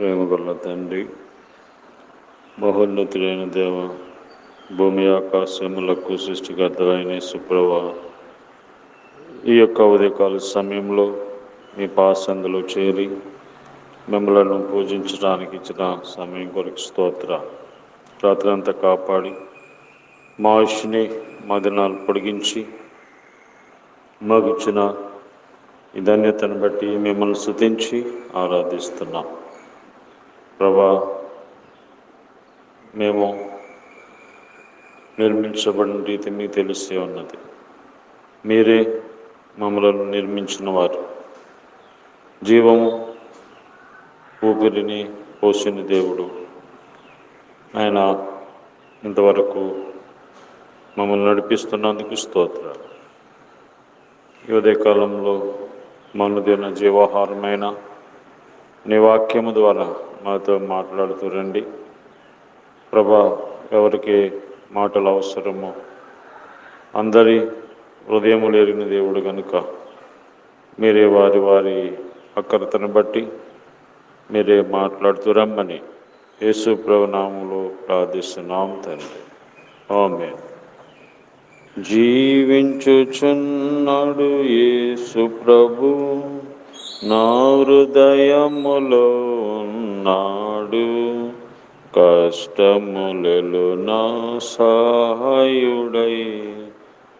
ప్రేమగల తండ్రి, మహోన్నతులైన దేవ, భూమి ఆకాశములకు సృష్టికర్తలైన సుప్రభ, ఈ యొక్క ఉదయకాల సమయంలో మీ పాసందులో చేరి మిమ్మలను పూజించడానికి ఇచ్చిన సమయం కొరకు స్తోత్ర. రాత్రంతా కాపాడి మా ఆయుష్ని మా దినాలు పొడిగించి మాకు ఇచ్చిన ఈ ధన్యతను బట్టి మిమ్మల్ని స్తుతించి ఆరాధిస్తున్నాం. ప్రభా, మేము నిర్మించబడిన రీతి మీకు తెలిసే ఉన్నది. మీరే మమ్మలను నిర్మించిన వారు, జీవము ఊపిరిని పోసిన దేవుడు. ఆయన ఇంతవరకు మమ్మల్ని నడిపిస్తున్నందుకు స్తోత్రాలు. ఈ ఉదయకాలంలో మనుదిన జీవాహారమైన నీ వాక్యము ద్వారా మాతో మాట్లాడుతూ రండి ప్రభా. ఎవరికి మాటలు అవసరమో అందరి హృదయములు ఎరిగిన దేవుడు కనుక మీరే వారి వారి అక్కరతను బట్టి మీరే మాట్లాడుతూ రమ్మని యేసు ప్రభు నామములో ప్రార్థిస్తున్నాం తండ్రి, ఆమేన్. జీవించుచున్నాడు యేసు ప్రభు, నా హృదయములో ఉన్నాడు. కష్టములలో నా సహాయుడై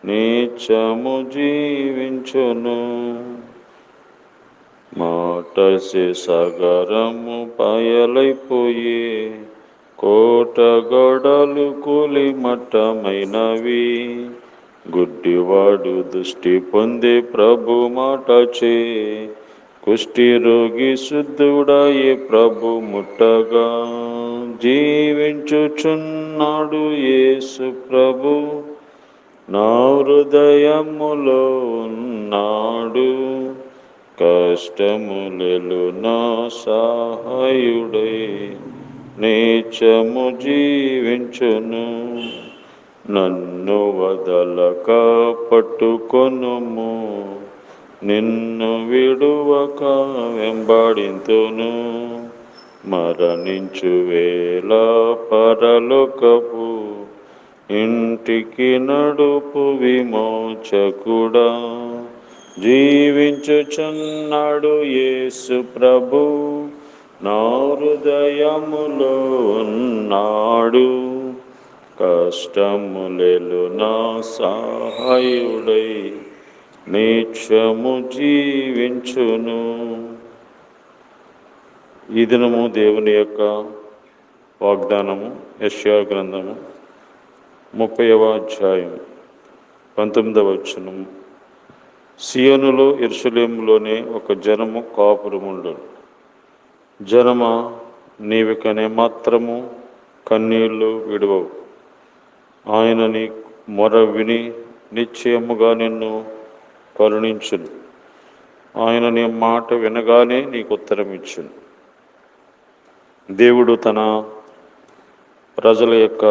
నిత్యము జీవించును. మాటసే సాగరము పాయలైపోయే, కోట గోడలు కూలి మట్టమైనవి. గుడ్డివాడు దృష్టి పొందే ప్రభు మాటచే, కుష్టి రోగి శుద్ధుడాయే ప్రభు ముట్టగా. జీవించుచున్నాడు యేసు ప్రభు, నా హృదయములో ఉన్నాడు. కష్టములలో నా సహాయుడై నిత్యము జీవించును. నన్ను వదలక పట్టుకొనుము, నిన్ను విడువక వెంబడింతును. మరణించు వేళ పరలోకపు ఇంటికి నడుపు విమోచకుడా. జీవించుచున్నాడు యేసు ప్రభు, నా హృదయములో ఉన్నాడు. కష్టములలో నా సహాయుడై నిత్యము జీవించును. ఈ దినము దేవుని యొక్క వాగ్దానము యెషయా గ్రంథము 30వ అధ్యాయం 19వ వచనం. సియోనులో యెరూషలేములోనే ఒక జనము కాపురముండును. జనమా, నీవికనే మాత్రము కన్నీళ్లు విడువవు. ఆయన నీ మొర విని నిశ్చయముగా నిన్ను కరుణించును. ఆయన నీ మాట వినగానే నీకు ఉత్తరం ఇచ్చును. దేవుడు తన ప్రజల యొక్క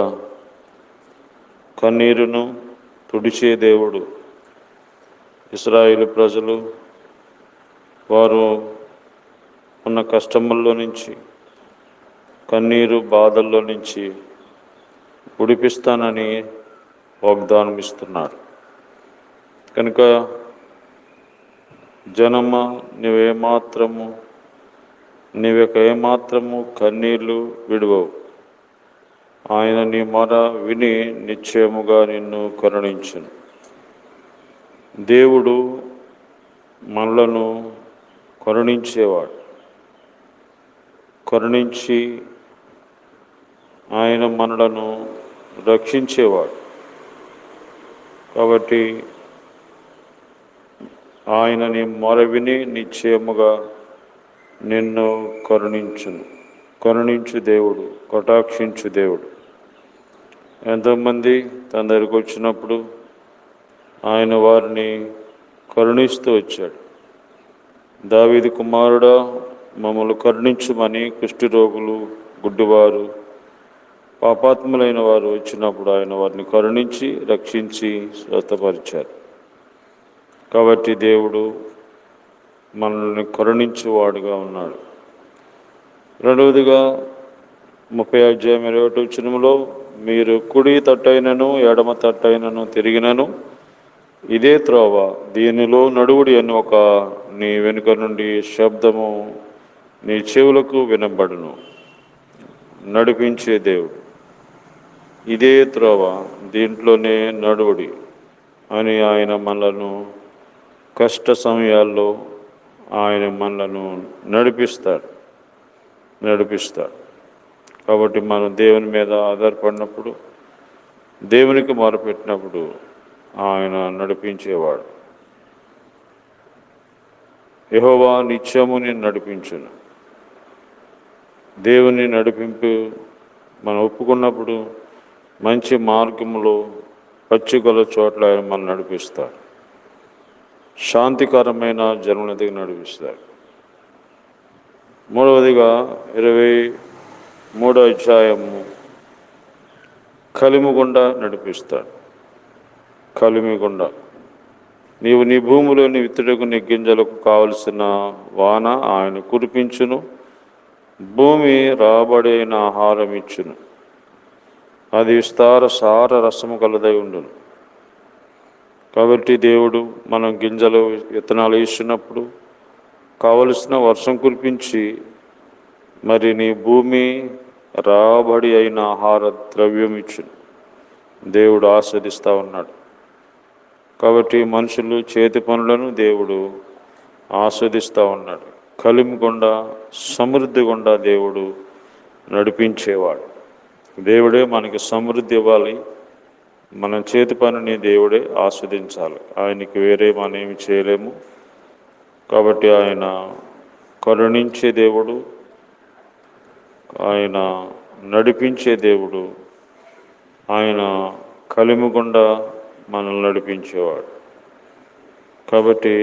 కన్నీరును తుడిచే దేవుడు. ఇశ్రాయేలు ప్రజలు వారు ఉన్న కష్టముల్లో నుంచి, కన్నీరు బాధల్లో నుంచి విడిపిస్తానని వాగ్దానం ఇస్తున్నాడు. కనుక జనమ, నీవెక ఏమాత్రము కన్నీళ్లు విడువవు. ఆయన నీ మొర విని నిశ్చయముగా నిన్ను కరుణించును. దేవుడు మనలను కరుణించేవాడు. కరుణించి ఆయన మనలను రక్షించేవాడు. కాబట్టి ఆయన నీ మొర విని నిశ్చయముగా నిన్ను కరుణించును. కరుణించు దేవుడు, కటాక్షించు దేవుడు. ఎంతోమంది తన దగ్గరకు వచ్చినప్పుడు ఆయన వారిని కరుణిస్తూ వచ్చాడు. దావీదు కుమారుడా, మమ్మల్ని కరుణించుమని కుష్ఠరోగులు, గుడ్డివారు, పాపాత్ములైన వారు వచ్చినప్పుడు ఆయన వారిని కరుణించి రక్షించి స్వస్థపరిచారు. కాబట్టి దేవుడు మనల్ని కరుణించేవాడుగా ఉన్నాడు. రెండవదిగా 30 అధ్యాయం 21 మీరు కుడి తట్టైనను ఎడమ తట్టైనను తిరిగినను ఇదే త్రోవ, దీనిలో నడువుడి అని ఒక నీ వెనుక నుండి శబ్దము నీ చెవులకు వినబడును. నడిపించే దేవుడు, ఇదే త్రోవ, దీంట్లోనే నడువుడి అని ఆయన మనలను కష్ట సమయాల్లో ఆయన మనలను నడిపిస్తాడు. కాబట్టి మనం దేవుని మీద ఆధారపడినప్పుడు, దేవునికి మొరపెట్టినప్పుడు ఆయన నడిపించేవాడు. యెహోవా నిత్యము నిన్ను నడిపించును. దేవుని నడిపింపు మనం ఒప్పుకున్నప్పుడు మంచి మార్గంలో పచ్చిగల చోట్ల ఆయన మనం నడిపిస్తాడు. శాంతికరమైన జన్మల దగ్గర నడిపిస్తాడు. మూడవదిగా 23 కలిమి గుండా నడిపిస్తాడు. కలిమి గుండా నీవు నీ భూమిలోని విత్తుటకు నీ గింజలకు కావలసిన వాన ఆయన కురిపించును. భూమి రాబడిన ఆహారం ఇచ్చును. అది విస్తార సార రసము కలదై ఉండును. కాబట్టి దేవుడు మనం గింజలు విత్తనాలు వేసినప్పుడు కావలసిన వర్షం కురిపించి మరి నీ భూమి రాబడి అయిన ఆహార ద్రవ్యం ఇచ్చును. దేవుడు ఆస్వాదిస్తూ ఉన్నాడు. కాబట్టి మనుషులు చేతి పనులను దేవుడు ఆస్వాదిస్తూ ఉన్నాడు. కలిమి గుండా, సమృద్ధి గుండా దేవుడు నడిపించేవాడు. దేవుడే మనకి సమృద్ధి ఇవ్వాలి. మన చేతి పనిని దేవుడే ఆస్వాదించాలి. ఆయనకి వేరే మనం ఏమి చేయలేము. కాబట్టి ఆయన కరుణించే దేవుడు, ఆయన నడిపించే దేవుడు, ఆయన కలిమి గుండా మనల్ని నడిపించేవాడు. కాబట్టి